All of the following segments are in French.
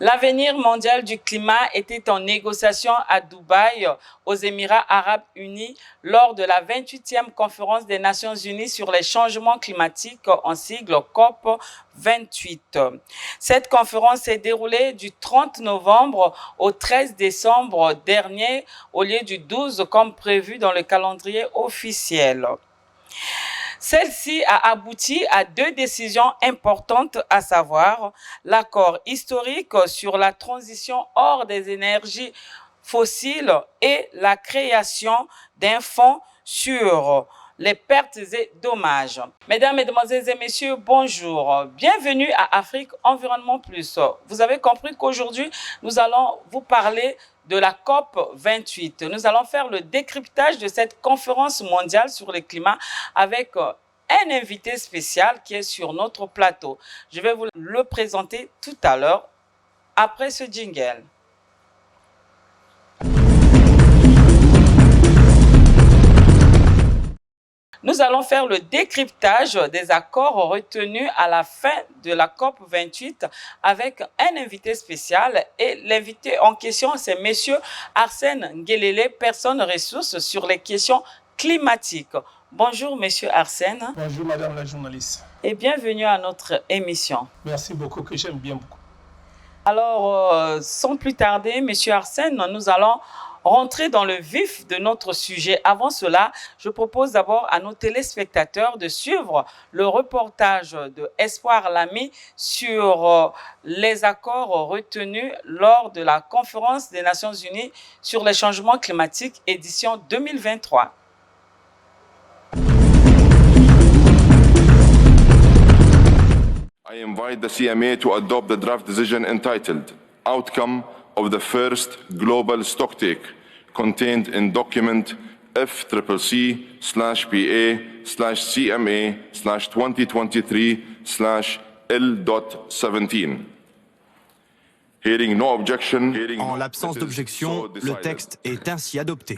L'avenir mondial du climat était en négociation à Dubaï, aux Émirats arabes unis, lors de la 28e conférence des Nations unies sur les changements climatiques, en sigle COP 28. Cette conférence s'est déroulée du 30 novembre au 13 décembre dernier, au lieu du 12 comme prévu dans le calendrier officiel. Celle-ci a abouti à deux décisions importantes, à savoir l'accord historique sur la transition hors des énergies fossiles et la création d'un fonds sur les pertes et dommages. Mesdames, Mesdemoiselles et Messieurs, bonjour. Bienvenue à Afrique Environnement Plus. Vous avez compris qu'aujourd'hui, nous allons vous parler de la COP 28. Nous allons faire le décryptage de cette conférence mondiale sur le climat avec un invité spécial qui est sur notre plateau. Je vais vous le présenter tout à l'heure après ce jingle. Nous allons faire le décryptage des accords retenus à la fin de la COP 28 avec un invité spécial. Et l'invité en question, c'est M. Arsène Ngelele, personne ressource sur les questions climatiques. Bonjour, M. Arsène. Bonjour, Madame la journaliste. Et bienvenue à notre émission. Merci beaucoup, que j'aime bien beaucoup. Alors, sans plus tarder, M. Arsène, nous allons rentrer dans le vif de notre sujet. Avant cela, je propose d'abord à nos téléspectateurs de suivre le reportage de Espoir Lamy sur les accords retenus lors de la conférence des Nations Unies sur les changements climatiques, édition 2023. I invite the CMA to adopt the draft decision entitled Outcome of the First Global Stocktake, contained in document FCCC/PA/CMA/2023/L.17. Hearing no objection. En l'absence d'objection, le texte est ainsi adopté.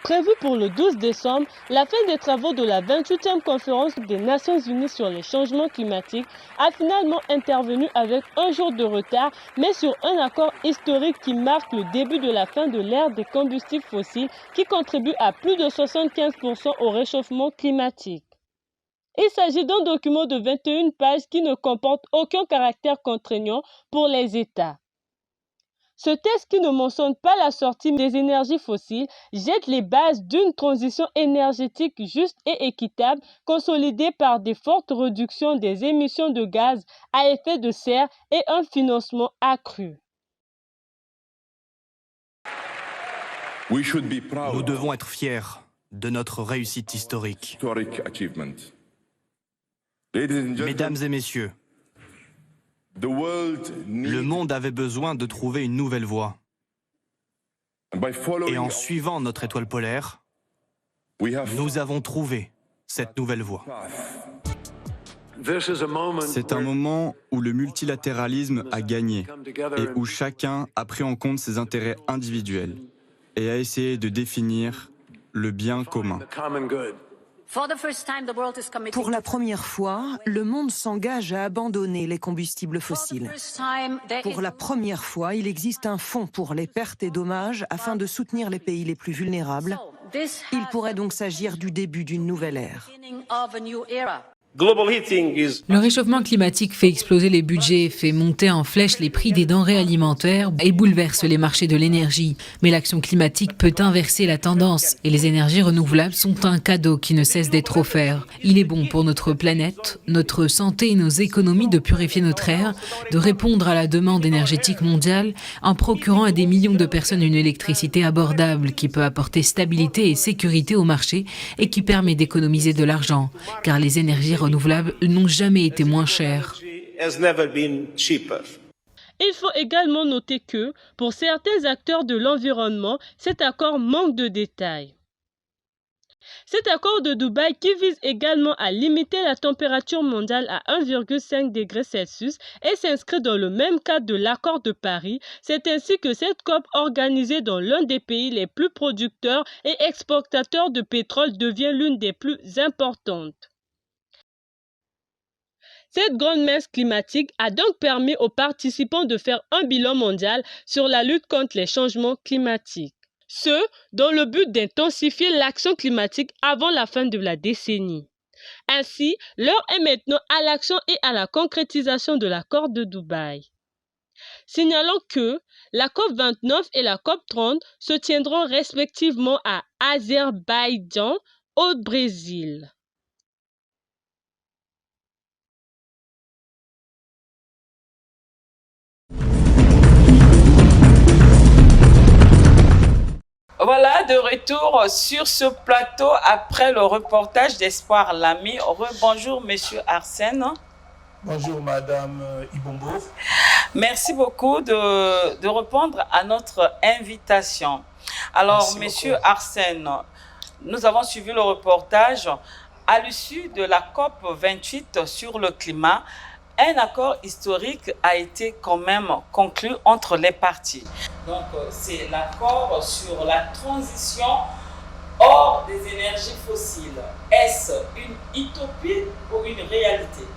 Prévue pour le 12 décembre, la fin des travaux de la 28e conférence des Nations Unies sur les changements climatiques a finalement intervenu avec un jour de retard, mais sur un accord historique qui marque le début de la fin de l'ère des combustibles fossiles qui contribue à plus de 75% au réchauffement climatique. Il s'agit d'un document de 21 pages qui ne comporte aucun caractère contraignant pour les États. Ce texte qui ne mentionne pas la sortie des énergies fossiles jette les bases d'une transition énergétique juste et équitable consolidée par des fortes réductions des émissions de gaz à effet de serre et un financement accru. Nous devons être fiers de notre réussite historique. Mesdames et messieurs, le monde avait besoin de trouver une nouvelle voie. Et en suivant notre étoile polaire, nous avons trouvé cette nouvelle voie. C'est un moment où le multilatéralisme a gagné et où chacun a pris en compte ses intérêts individuels et a essayé de définir le bien commun. Pour la première fois, le monde s'engage à abandonner les combustibles fossiles. Pour la première fois, il existe un fonds pour les pertes et dommages afin de soutenir les pays les plus vulnérables. Il pourrait donc s'agir du début d'une nouvelle ère. Le réchauffement climatique fait exploser les budgets, fait monter en flèche les prix des denrées alimentaires et bouleverse les marchés de l'énergie. Mais l'action climatique peut inverser la tendance et les énergies renouvelables sont un cadeau qui ne cesse d'être offert. Il est bon pour notre planète, notre santé et nos économies de purifier notre air, de répondre à la demande énergétique mondiale en procurant à des millions de personnes une électricité abordable qui peut apporter stabilité et sécurité au marché et qui permet d'économiser de l'argent, car les énergies renouvelables n'ont jamais été moins chères. Il faut également noter que, pour certains acteurs de l'environnement, cet accord manque de détails. Cet accord de Dubaï qui vise également à limiter la température mondiale à 1,5 degré Celsius et s'inscrit dans le même cadre de l'accord de Paris. C'est ainsi que cette COP organisée dans l'un des pays les plus producteurs et exportateurs de pétrole devient l'une des plus importantes. Cette grande messe climatique a donc permis aux participants de faire un bilan mondial sur la lutte contre les changements climatiques. Ce, dans le but d'intensifier l'action climatique avant la fin de la décennie. Ainsi, l'heure est maintenant à l'action et à la concrétisation de l'accord de Dubaï. Signalons que la COP29 et la COP30 se tiendront respectivement à Azerbaïdjan, au Brésil. Voilà, de retour sur ce plateau après le reportage d'Espoir Lamy. Rebonjour, Monsieur Arsène. Bonjour, Madame Ibombo. Merci beaucoup de répondre à notre invitation. Alors, Merci Monsieur beaucoup. Arsène, nous avons suivi le reportage. À l'issue de la COP 28 sur le climat, un accord historique a été quand même conclu entre les parties. Donc, c'est l'accord sur la transition hors des énergies fossiles. Est-ce une utopie ou une réalité?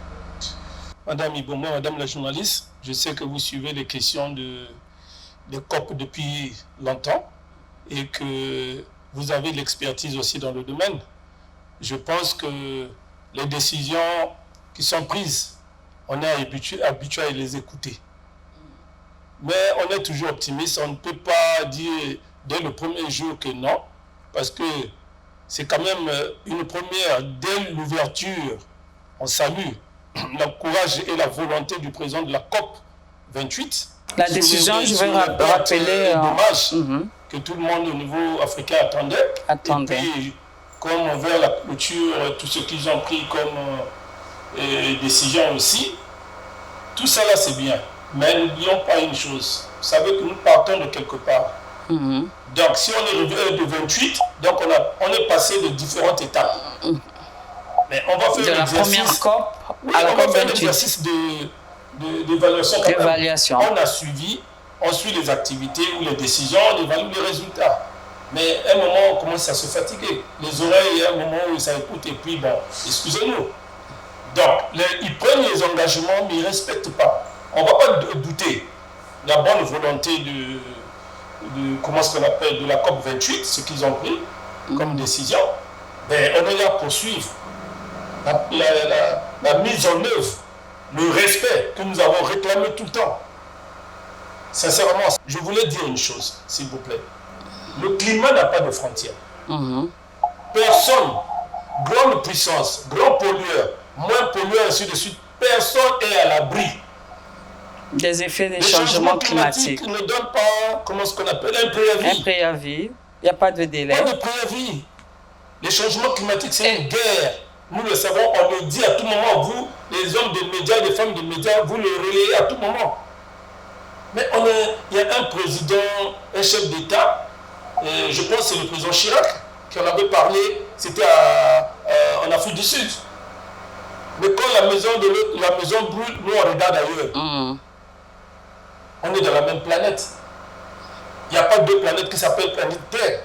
Madame Ibombo, Madame la journaliste, je sais que vous suivez les questions de COP depuis longtemps et que vous avez l'expertise aussi dans le domaine. Je pense que les décisions qui sont prises, on est habitué à les écouter. Mais on est toujours optimiste, on ne peut pas dire dès le premier jour que non, parce que c'est quand même une première. Dès l'ouverture, on salue le courage et la volonté du président de la COP 28. La décision, je vais rappeler, dommage que tout le monde au niveau africain attendait. Et puis, comme vers la clôture, tout ce qu'ils ont pris comme décision aussi, tout ça là c'est bien. Mais n'oublions pas une chose, vous savez que nous partons de quelque part. Donc si on est arrivé de 28, donc on est passé de différentes étapes. Mais on va faire l'exercice. On va faire l'exercice d'évaluation. On a suivi, on suit les activités ou les décisions, on évalue les résultats. Mais à un moment, on commence à se fatiguer. Les oreilles, il y a un moment où ça écoute et puis bon, excusez-nous. Donc, ils prennent les engagements, mais ils ne respectent pas. On ne va pas douter de la bonne volonté comment ce qu'on appelle, de la COP 28, ce qu'ils ont pris comme décision. Mais on est là pour suivre la mise en œuvre, le respect que nous avons réclamé tout le temps. Sincèrement, je voulais dire une chose, s'il vous plaît. Le climat n'a pas de frontières. Personne, grande puissance, grand pollueur, moins pollueur, ainsi de suite, personne n'est à l'abri des effets des changements climatiques. Ne donne pas, comment ce qu'on appelle, un préavis. Un préavis, il n'y a pas de délai. Pas de préavis. Les changements climatiques, c'est une guerre. Nous le savons, on le dit à tout moment. Vous, les hommes des médias, les femmes des médias, vous le relayez à tout moment. Mais il y a un président, un chef d'État, je pense que c'est le président Chirac, qui en avait parlé, c'était en Afrique du Sud. Mais quand la maison brûle, nous on regarde ailleurs. On est dans la même planète. Il n'y a pas deux planètes qui s'appellent planète Terre.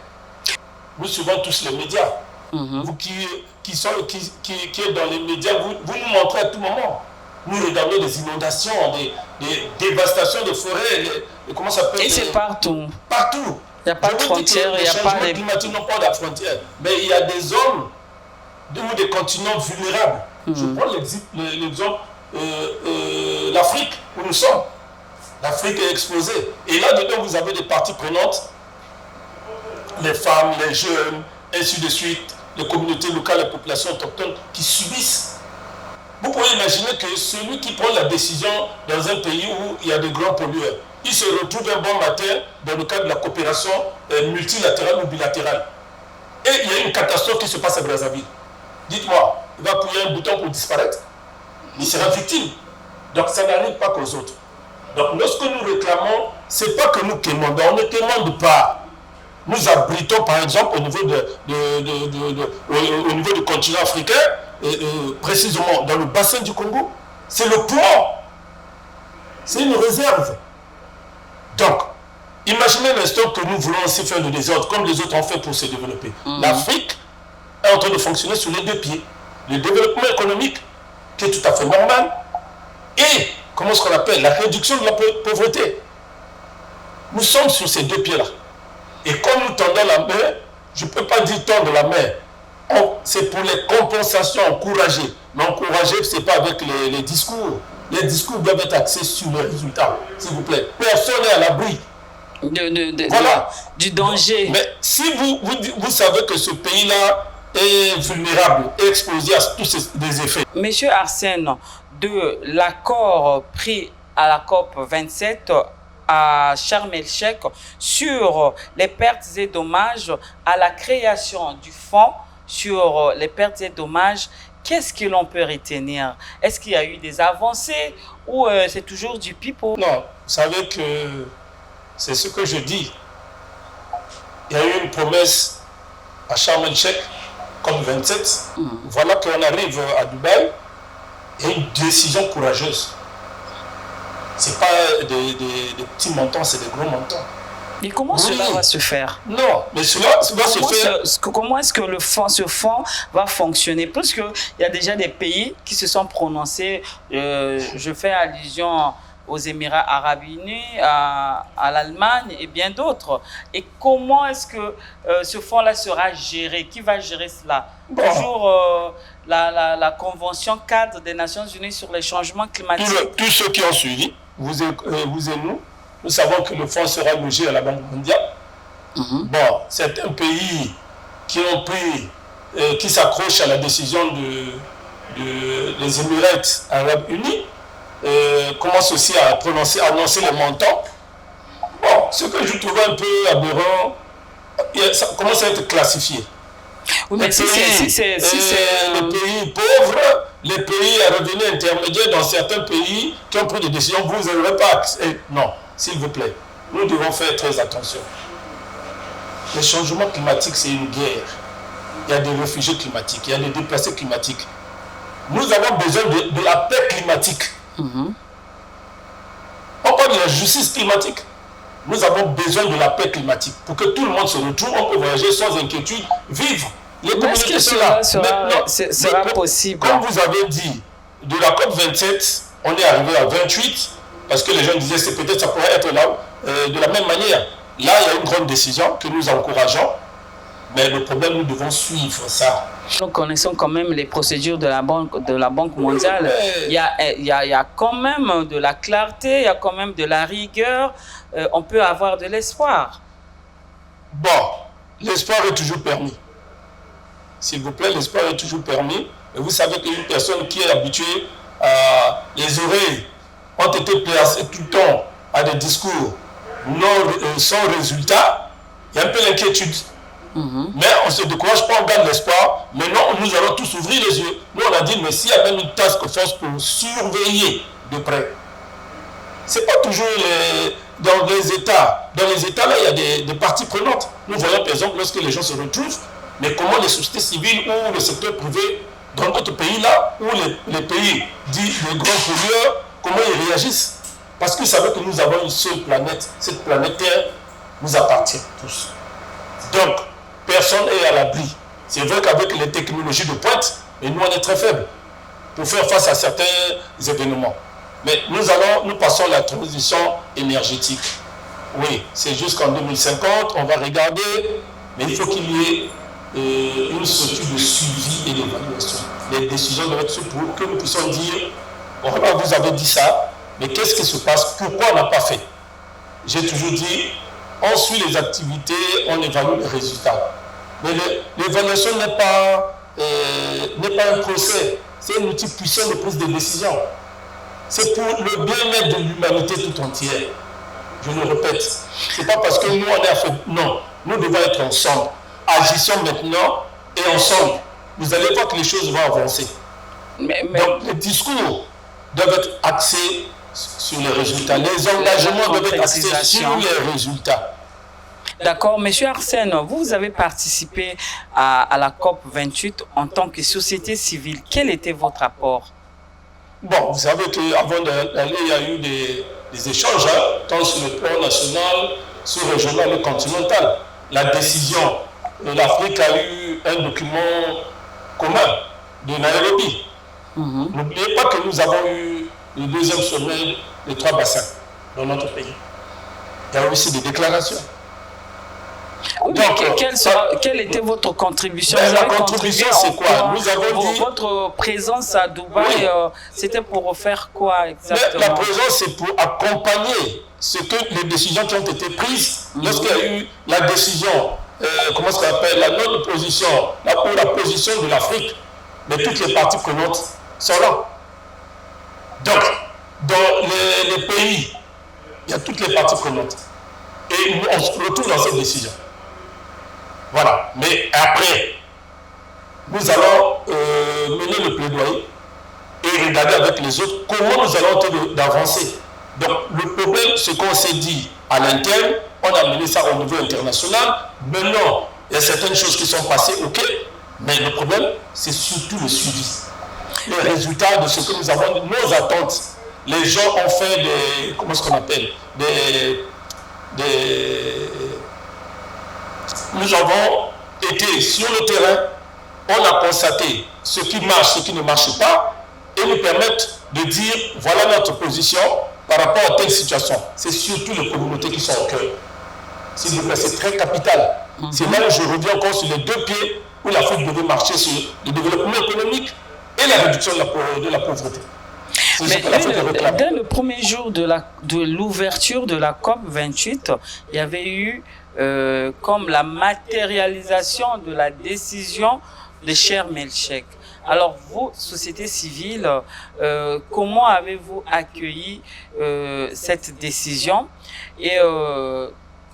Nous suivons tous les médias. Vous qui êtes dans les médias, vous nous montrez à tout moment. Nous regardons des inondations, des dévastations de forêts, comment ça s'appelle? Et c'est partout. Partout. Il n'y a pas de frontières, il n'y a pas de... Les changements climatiques n'ont pas de frontières. Mais il y a des zones ou des continents vulnérables. Je prends l'exemple l'Afrique, où nous sommes. L'Afrique est exposée. Et là-dedans, vous avez des parties prenantes, les femmes, les jeunes, ainsi de suite, les communautés locales, les populations autochtones qui subissent. Vous pouvez imaginer que celui qui prend la décision dans un pays où il y a de grands pollueurs, il se retrouve un bon matin dans le cadre de la coopération multilatérale ou bilatérale. Et il y a une catastrophe qui se passe à Brazzaville. Dites-moi, il va appuyer un bouton pour disparaître? Il sera victime. Donc ça n'arrive pas qu'aux autres. Donc lorsque nous réclamons, ce n'est pas que nous quémandons, on ne quémande pas. nous abritons par exemple au niveau, au niveau du continent africain, précisément dans le bassin du Congo, c'est le poumon. C'est une réserve. Donc, imaginez l'instant que nous voulons aussi faire le désordre, comme les autres ont fait pour se développer. L'Afrique est en train de fonctionner sur les 2 pieds. Le développement économique, qui est tout à fait normal, et, comment ce qu'on appelle, la réduction de la pauvreté. Nous sommes sur ces 2 pieds-là. Et quand nous tendons la main, je ne peux pas dire tendre la main, c'est pour les compensations encouragées. Mais encourager, ce n'est pas avec les discours. Les discours doivent être axés sur les résultats, s'il vous plaît. Personne n'est à l'abri. Voilà. Du danger. Mais si vous savez que ce pays-là est vulnérable, est exposé à tous ces effets. Monsieur Arsène, de l'accord pris à la COP 27 à Sharm el-Sheikh sur les pertes et dommages à la création du fonds sur les pertes et dommages, qu'est-ce que l'on peut retenir? Est-ce qu'il y a eu des avancées ou c'est toujours du pipeau? Non, vous savez que c'est ce que je dis. Il y a eu une promesse à Sharm el-Sheikh, comme 27. Voilà qu'on arrive à Dubaï et une décision courageuse. Ce n'est pas des petits montants, c'est des gros montants. Et comment cela va se faire? Non, mais cela va se faire. Comment est-ce que ce fonds va fonctionner? Parce qu'il y a déjà des pays qui se sont prononcés. Je fais allusion aux Émirats Arabes Unis, à l'Allemagne et bien d'autres. Et comment est-ce que ce fonds-là sera géré? Qui va gérer cela? Toujours la Convention cadre des Nations Unies sur les changements climatiques. Tous ceux qui ont suivi, vous et nous savons que le fonds sera logé à la Banque mondiale. Bon, certains pays qui ont pris, qui s'accrochent à la décision des Émirats Arabes Unis, commencent aussi à annoncer les montants. Bon, ce que je trouve un peu aberrant, ça commence à être classifié. Oui, mais les pays pauvres, les pays à revenus intermédiaires dans certains pays qui ont pris des décisions, vous n'aurez pas accès. Non, s'il vous plaît, nous devons faire très attention. Le changement climatique, c'est une guerre. Il y a des réfugiés climatiques, il y a des déplacés climatiques. Nous avons besoin de la paix climatique. On parle de la justice climatique. Nous avons besoin de la paix climatique pour que tout le monde se retrouve, on peut voyager sans inquiétude, vivre. Est-ce que cela sera possible? Comme vous avez dit, de la COP 27, on est arrivé à 28, parce que les gens disaient que peut-être ça pourrait être là, de la même manière. Là, il y a une grande décision que nous encourageons, mais le problème, nous devons suivre ça. Nous connaissons quand même les procédures de la Banque mondiale. Il y a quand même de la clarté, il y a quand même de la rigueur. On peut avoir de l'espoir. Bon, l'espoir est toujours permis. S'il vous plaît, l'espoir est toujours permis. Et vous savez qu'une personne qui est habituée à... Les oreilles ont été placées tout le temps à des discours sans résultat. Il y a un peu l'inquiétude. Mais on ne se décourage pas, on garde l'espoir. Maintenant, nous allons tous ouvrir les yeux. Nous, on a dit, mais s'il y a même une task force pour surveiller de près. Ce n'est pas toujours dans les États. Dans les États, là, il y a des parties prenantes. Nous voyons, par exemple, lorsque les gens se retrouvent, mais comment les sociétés civiles ou le secteur privé, dans d'autres pays, là, où les pays dits les grands pollueurs, comment ils réagissent? Parce qu'ils savent que nous avons une seule planète. Cette planète Terre nous appartient tous. Donc, personne n'est à l'abri. C'est vrai qu'avec les technologies de pointe, et nous on est très faibles pour faire face à certains événements. Mais nous passons à la transition énergétique. Oui, c'est jusqu'en 2050, on va regarder, mais il faut qu'il y ait une structure de suivi et d'évaluation. Les décisions doivent être pour que nous puissions dire, bon, vous avez dit ça, mais qu'est-ce qui se passe? Pourquoi on n'a pas fait? J'ai toujours dit, on suit les activités, on évalue les résultats. Mais l'évaluation n'est pas un procès, c'est un outil puissant de prise de décision. C'est pour le bien-être de l'humanité tout entière. Je le répète, ce n'est pas parce que nous on est à fait. Non, nous devons être ensemble. Agissons maintenant et ensemble. Vous allez voir que les choses vont avancer. Donc les discours doivent être axés sur les résultats. Les engagements doivent être axés sur les résultats. D'accord. Monsieur Arsène, vous avez participé à la COP 28 en tant que société civile. Quel était votre apport? Bon, vous savez qu'avant d'aller, il y a eu des échanges, tant sur le plan national, sur le régional et continental. La décision, l'Afrique a eu un document commun de Nairobi. N'oubliez pas que nous avons eu le deuxième sommet des 3 bassins dans notre pays. Il y a aussi des déclarations. Oui, donc, quelle était votre contribution? La contribution, c'est quoi? Nous avons dit... Votre présence à Dubaï, c'était pour faire quoi exactement? La présence, c'est pour accompagner les décisions qui ont été prises lorsqu'il y a eu la décision, comment ça s'appelle, la non-opposition, ou la position de l'Afrique. Mais toutes les parties prenantes sont là. Donc, dans les pays, il y a toutes les parties prenantes. Et nous, on se retrouve dans cette décision. Voilà. Mais après, nous allons mener le plaidoyer et regarder avec les autres comment nous allons tenter d'avancer. Donc, le problème, c'est qu'on s'est dit à l'interne, on a mené ça au niveau international. Maintenant, il y a certaines choses qui sont passées, ok, mais le problème, c'est surtout le suivi. Les résultats de ce que nous avons, nos attentes. Les gens ont fait des, comment est-ce qu'on appelle, nous avons été sur le terrain, on a constaté ce qui marche, ce qui ne marche pas, et nous permettent de dire, voilà notre position par rapport à telle situation. C'est surtout les communautés qui sont au cœur. C'est très capital. C'est là où je reviens encore sur les 2 pieds où l'Afrique devait marcher sur le développement économique et la réduction de la pauvreté. Mais dès le premier jour de l'ouverture de la COP 28, il y avait eu comme la matérialisation de la décision de Sharm el-Sheikh. Alors vous, société civile, comment avez-vous accueilli cette décision et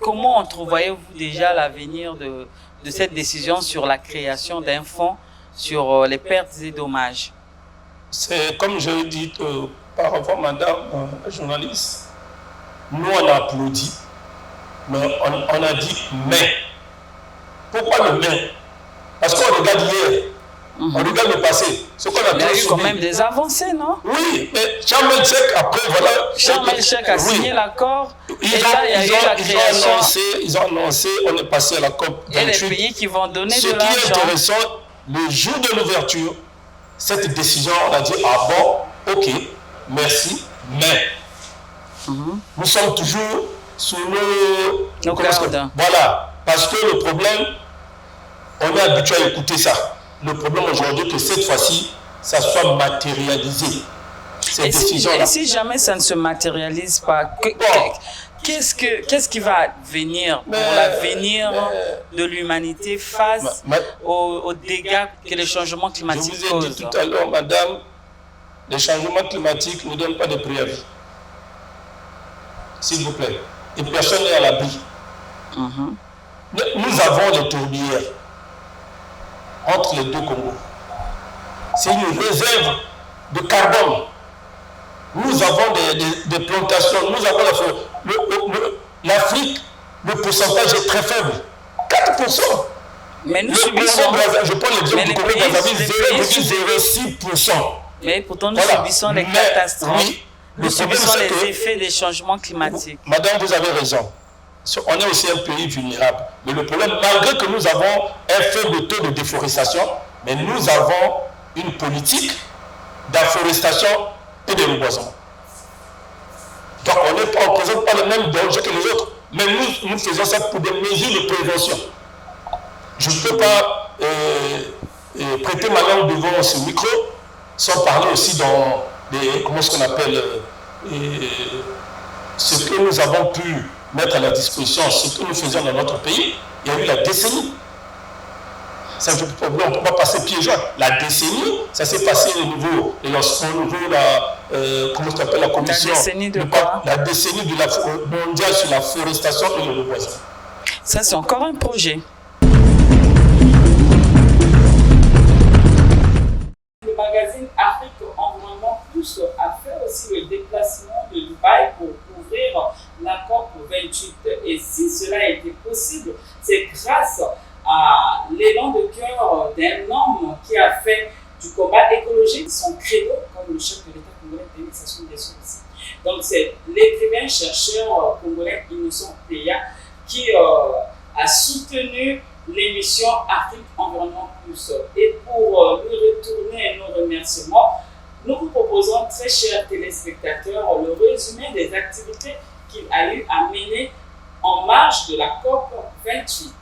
comment entrevoyez-vous déjà l'avenir de cette décision sur la création d'un fonds sur les pertes et dommages? C'est comme je l'ai dit par rapport, madame la journaliste, nous on a applaudi, mais on a dit mais. Pourquoi le mais? Parce qu'on regarde hier, on regarde le passé. Ce qu'on a il y a eu quand même des avancées, non? Oui, mais Sharm el-Sheikh, après, voilà. Sharm el-Sheikh a signé l'accord. Ils ont annoncé, on est passé à la COP 28. Et les pays qui vont donner de l'argent. Ce qui est intéressant, le jour de l'ouverture, cette décision, on a dit, ah bon, ok, merci, mais nous sommes toujours sous nos gardes. Voilà, parce que le problème, on est habitué à écouter ça. Le problème aujourd'hui, que cette fois-ci, ça soit matérialisé. Et si jamais ça ne se matérialise pas, qu'est-ce qui va venir pour l'avenir de l'humanité face aux dégâts que les changements climatiques causent? Je vous ai dit tout à l'heure, madame, les changements climatiques ne donnent pas de préavis. S'il vous plaît. Et personne n'est à l'abri. Nous avons les tourbières entre les 2 Congos. C'est une réserve de carbone. Nous avons des plantations, nous avons l'Afrique, le pourcentage est très faible, 4%. Mais nous subissons, je prends l'exemple du Congo, 0,06%. Mais pourtant nous subissons les catastrophes, nous subissons les effets des changements climatiques. Madame, vous avez raison. On est aussi un pays vulnérable. Mais le problème, malgré que nous avons un faible taux de déforestation, mais nous avons une politique d'afforestation et de reboisement. Donc on ne présente pas le même danger que les autres, mais nous faisons ça pour des mesures de prévention. Je ne peux pas prêter ma langue devant ce micro sans parler aussi dans des, comment est-ce qu'on appelle, ce que nous avons pu mettre à la disposition, ce que nous faisons dans notre pays. Il y a eu la décennie. Ça, on ne peut pas passer pieds joints. La décennie, ça s'est passé au niveau de comment ça s'appelle, la commission. La décennie de quoi? La décennie mondiale sur la forestation et le reboisement. Ça, c'est encore un projet. Le magazine Afrique Environnement Plus a fait aussi le déplacement de Dubaï pour couvrir la COP 28. Et si cela a été possible, possible, c'est grâce à l'élan de cœur d'un homme qui a fait du combat écologique son credo, comme le chef de l'État congolais, Denis Sassou Nguesso aussi. Donc c'est l'écrivain chercheur congolais Innocent Peya qui a soutenu l'émission Afrique Environnement Plus. Et pour lui retourner nos remerciements, nous vous proposons, très chers téléspectateurs, le résumé des activités qu'il a eu à mener en marge de la COP 28.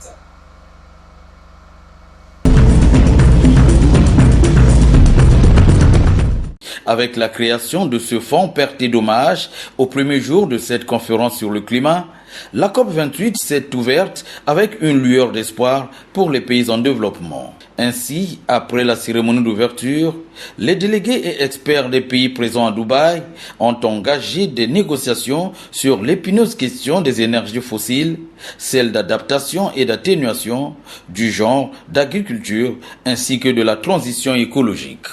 Avec la création de ce fonds pertes et dommages au premier jour de cette conférence sur le climat, la COP28 s'est ouverte avec une lueur d'espoir pour les pays en développement. Ainsi, après la cérémonie d'ouverture, les délégués et experts des pays présents à Dubaï ont engagé des négociations sur l'épineuse question des énergies fossiles, celles d'adaptation et d'atténuation, du genre, d'agriculture, ainsi que de la transition écologique.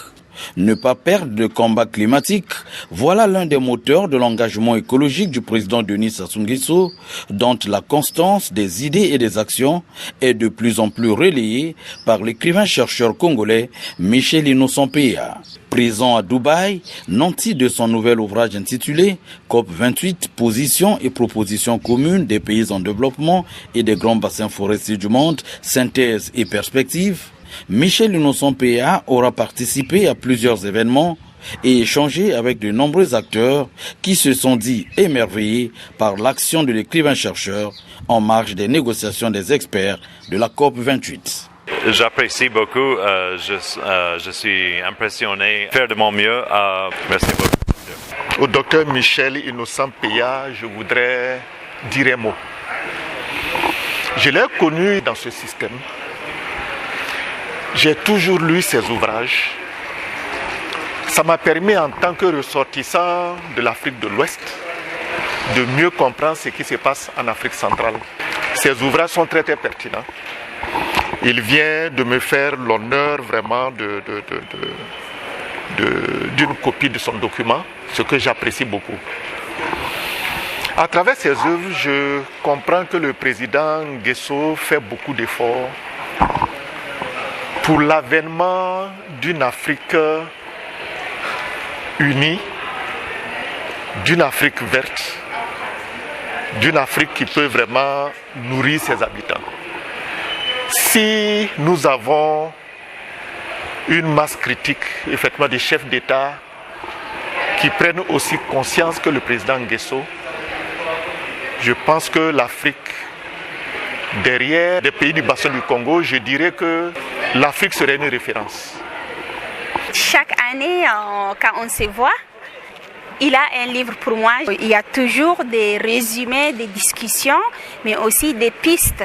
Ne pas perdre de combat climatique, voilà l'un des moteurs de l'engagement écologique du président Denis Sassou Nguesso, dont la constance des idées et des actions est de plus en plus relayée par l'écrivain-chercheur congolais Michel Innocent Peya. Présent à Dubaï, nanti de son nouvel ouvrage intitulé COP28, positions et propositions communes des pays en développement et des grands bassins forestiers du monde, synthèse et perspectives, Michel Innocent Peya aura participé à plusieurs événements et échangé avec de nombreux acteurs qui se sont dit émerveillés par l'action de l'écrivain-chercheur en marge des négociations des experts de la COP 28. J'apprécie beaucoup, je suis impressionné, faire de mon mieux. Merci beaucoup. Au docteur Michel Innocent Peya, je voudrais dire un mot. Je l'ai connu dans ce système. J'ai toujours lu ses ouvrages. Ça m'a permis en tant que ressortissant de l'Afrique de l'Ouest de mieux comprendre ce qui se passe en Afrique centrale. Ses ouvrages sont très très pertinents. Il vient de me faire l'honneur vraiment d'une copie de son document, ce que j'apprécie beaucoup. À travers ses œuvres, je comprends que le président Nguesso fait beaucoup d'efforts pour l'avènement d'une Afrique unie, d'une Afrique verte, d'une Afrique qui peut vraiment nourrir ses habitants. Si nous avons une masse critique, effectivement des chefs d'État qui prennent aussi conscience que le président Nguesso, je pense que l'Afrique, derrière les pays du bassin du Congo, je dirais que l'Afrique serait une référence. Chaque année, quand on se voit, il a un livre pour moi. Il y a toujours des résumés, des discussions, mais aussi des pistes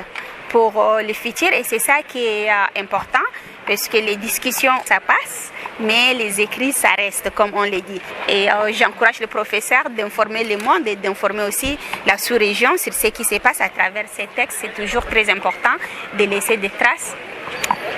pour le futur. Et c'est ça qui est important, parce que les discussions, ça passe, mais les écrits, ça reste, comme on le dit. Et j'encourage le professeur d'informer le monde et d'informer aussi la sous-région sur ce qui se passe à travers ces textes. C'est toujours très important de laisser des traces.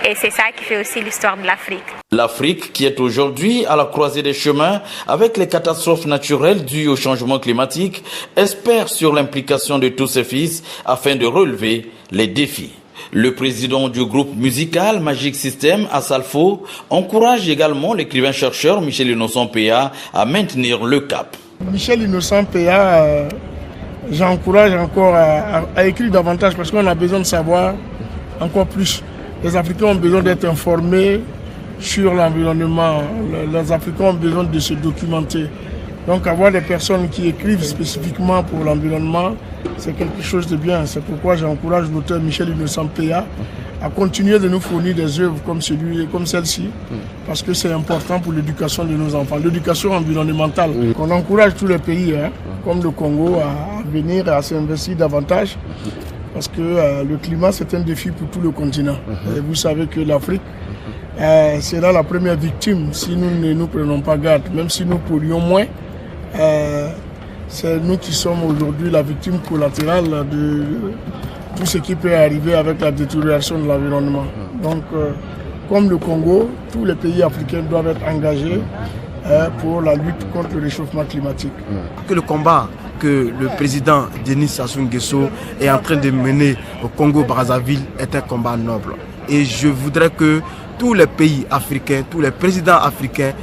Et c'est ça qui fait aussi l'histoire de l'Afrique. L'Afrique qui est aujourd'hui à la croisée des chemins avec les catastrophes naturelles dues au changement climatique espère sur l'implication de tous ses fils afin de relever les défis. Le président du groupe musical Magic System à Salfo encourage également l'écrivain-chercheur Michel Innocent Peya à maintenir le cap. Michel Innocent Peya, j'encourage encore à écrire davantage parce qu'on a besoin de savoir encore plus. Les Africains ont besoin d'être informés sur l'environnement. Les Africains ont besoin de se documenter. Donc avoir des personnes qui écrivent spécifiquement pour l'environnement, c'est quelque chose de bien. C'est pourquoi j'encourage l'auteur Michel Innocent Peya à continuer de nous fournir des œuvres comme celle-ci, parce que c'est important pour l'éducation de nos enfants, l'éducation environnementale. On encourage tous les pays, comme le Congo, à venir et à s'investir davantage. Parce que le climat, c'est un défi pour tout le continent. Et vous savez que l'Afrique sera la première victime si nous ne nous prenons pas garde. Même si nous polluons moins, c'est nous qui sommes aujourd'hui la victime collatérale de tout ce qui peut arriver avec la détérioration de l'environnement. Donc, comme le Congo, tous les pays africains doivent être engagés pour la lutte contre le réchauffement climatique. Que le combat que le président Denis Sassou Nguesso est en train de mener au Congo-Brazzaville est un combat noble. Et je voudrais que tous les pays africains, tous les présidents africains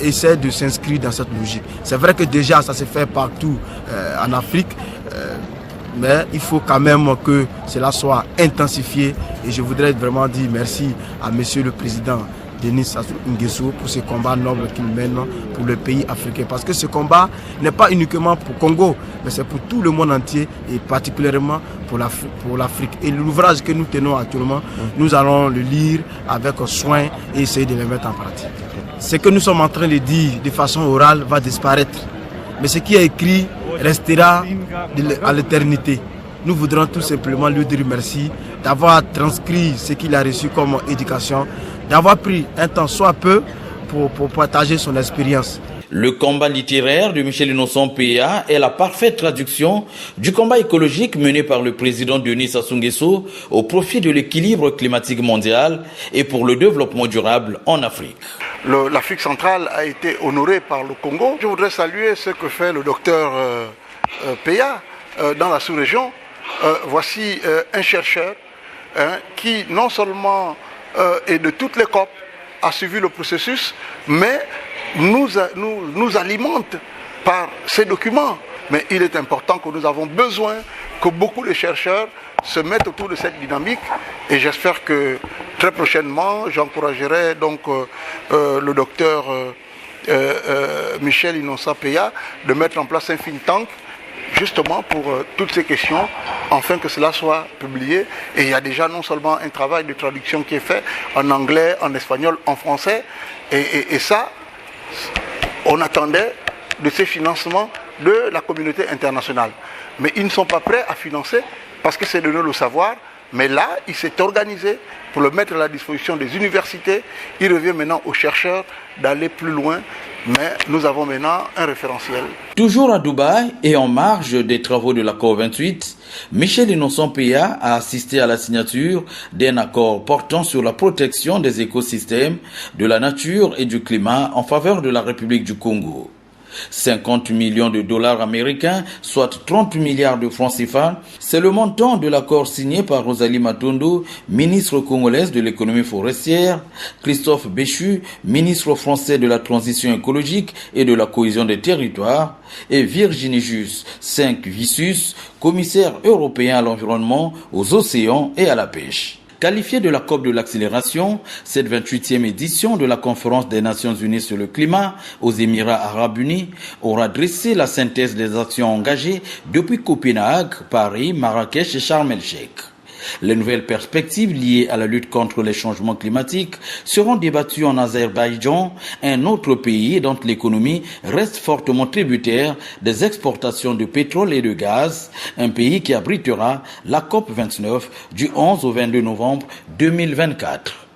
essaient de s'inscrire dans cette logique. C'est vrai que déjà ça se fait partout en Afrique, mais il faut quand même que cela soit intensifié. Et je voudrais vraiment dire merci à monsieur le président Denis Sassou Nguesso pour ce combat noble qu'il mène pour le pays africain. Parce que ce combat n'est pas uniquement pour le Congo, mais c'est pour tout le monde entier et particulièrement pour l'Afrique. Et l'ouvrage que nous tenons actuellement, nous allons le lire avec soin et essayer de le mettre en pratique. Ce que nous sommes en train de dire de façon orale va disparaître. Mais ce qui est écrit restera à l'éternité. Nous voudrons tout simplement lui dire merci d'avoir transcrit ce qu'il a reçu comme éducation, d'avoir pris un temps soit peu pour partager son expérience. Le combat littéraire de Michel Innocent PA est la parfaite traduction du combat écologique mené par le président Denis Sassou Nguesso au profit de l'équilibre climatique mondial et pour le développement durable en Afrique. L'Afrique centrale a été honorée par le Congo. Je voudrais saluer ce que fait le docteur PA dans la sous-région. Voici un chercheur qui non seulement est de toutes les COP, a suivi le processus, mais nous alimente par ces documents. Mais il est important que nous avons besoin que beaucoup de chercheurs se mettent autour de cette dynamique et j'espère que très prochainement j'encouragerai donc le docteur Michel Innocent PA de mettre en place un think tank justement pour toutes ces questions, afin que cela soit publié. Et il y a déjà non seulement un travail de traduction qui est fait en anglais, en espagnol, en français, et ça, on attendait de ces financements de la communauté internationale. Mais ils ne sont pas prêts à financer parce que c'est de nous le savoir. Mais là, il s'est organisé pour le mettre à la disposition des universités. Il revient maintenant aux chercheurs d'aller plus loin. Mais nous avons maintenant un référentiel. Toujours à Dubaï et en marge des travaux de l'accord 28, Michel Innocent PA a assisté à la signature d'un accord portant sur la protection des écosystèmes, de la nature et du climat en faveur de la République du Congo. 50 millions de dollars américains, soit 30 milliards de francs CFA, c'est le montant de l'accord signé par Rosalie Matondo, ministre congolaise de l'économie forestière, Christophe Béchu, ministre français de la transition écologique et de la cohésion des territoires, et Virginie Jus 5 Vissus, commissaire européen à l'environnement, aux océans et à la pêche. Qualifiée de la COP de l'accélération, cette 28e édition de la Conférence des Nations Unies sur le climat aux Émirats Arabes Unis aura dressé la synthèse des actions engagées depuis Copenhague, Paris, Marrakech et Sharm el-Sheikh. Les nouvelles perspectives liées à la lutte contre les changements climatiques seront débattues en Azerbaïdjan, un autre pays dont l'économie reste fortement tributaire des exportations de pétrole et de gaz, un pays qui abritera la COP29 du 11 au 22 novembre 2024.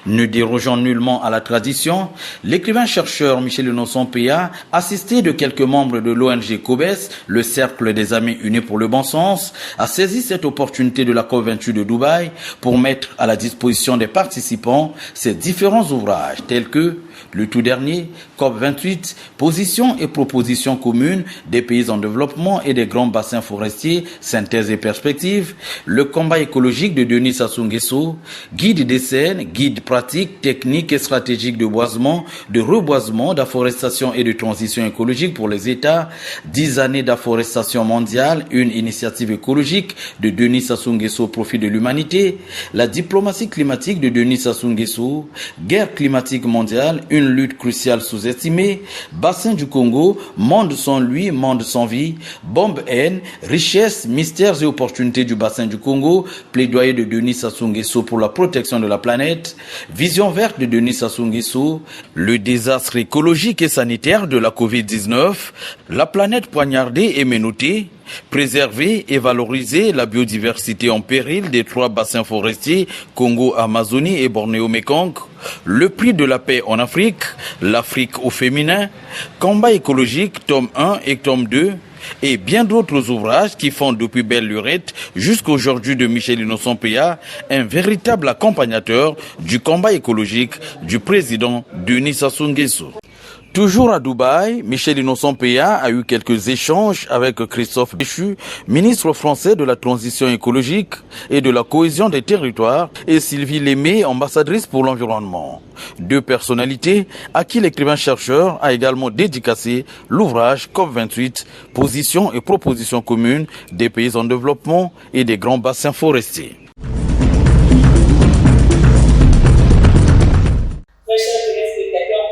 Ne dérogeant nullement à la tradition, l'écrivain-chercheur Michel Innocent PA, assisté de quelques membres de l'ONG COBES, le Cercle des Amis Unis pour le Bon Sens, a saisi cette opportunité de la COP28 de Dubaï pour mettre à la disposition des participants ces différents ouvrages tels que le tout dernier, COP28, positions et propositions communes des pays en développement et des grands bassins forestiers, synthèse et perspectives, le combat écologique de Denis Sassou Nguesso, guide des scènes, guide pratique, technique et stratégique de boisement, de reboisement, d'afforestation et de transition écologique pour les États, 10 années d'afforestation mondiale, une initiative écologique de Denis Sassou Nguesso au profit de l'humanité, la diplomatie climatique de Denis Sassou Nguesso, guerre climatique mondiale, une lutte cruciale sous-estimée, bassin du Congo, monde sans lui, monde sans vie, bombe haine, richesse, mystères et opportunités du bassin du Congo, plaidoyer de Denis Sassou Nguesso pour la protection de la planète, vision verte de Denis Sassou Nguesso, le désastre écologique et sanitaire de la Covid-19, la planète poignardée et menottée, préserver et valoriser la biodiversité en péril des 3 bassins forestiers, Congo, Amazonie et Bornéo-Mékong, le prix de la paix en Afrique, l'Afrique au féminin, combat écologique, tome 1 et tome 2, et bien d'autres ouvrages qui font depuis belle lurette jusqu'aujourd'hui de Michel Innocent PA un véritable accompagnateur du combat écologique du président Denis Sassou Nguesso. Toujours à Dubaï, Michel Innocent Péa a eu quelques échanges avec Christophe Béchu, ministre français de la transition écologique et de la cohésion des territoires, et Sylvie Lémé, ambassadrice pour l'environnement. Deux personnalités à qui l'écrivain-chercheur a également dédicacé l'ouvrage COP28, positions et propositions communes des pays en développement et des grands bassins forestiers.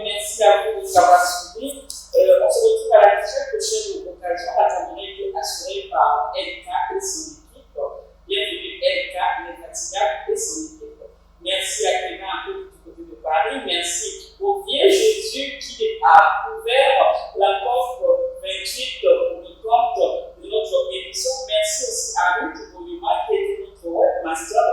Merci à vous de nous avoir suivis. On se retrouve à la très prochaine occasion. La journée est assurée par Elka et son équipe. Bienvenue Elka, Nefatiga et son équipe. Merci à Clément un peu du côté de Paris. Merci au vieux Jésus qui a ouvert la COP28 pour le compte de notre émission. Merci aussi à Ruth Bolima qui était notre webmaster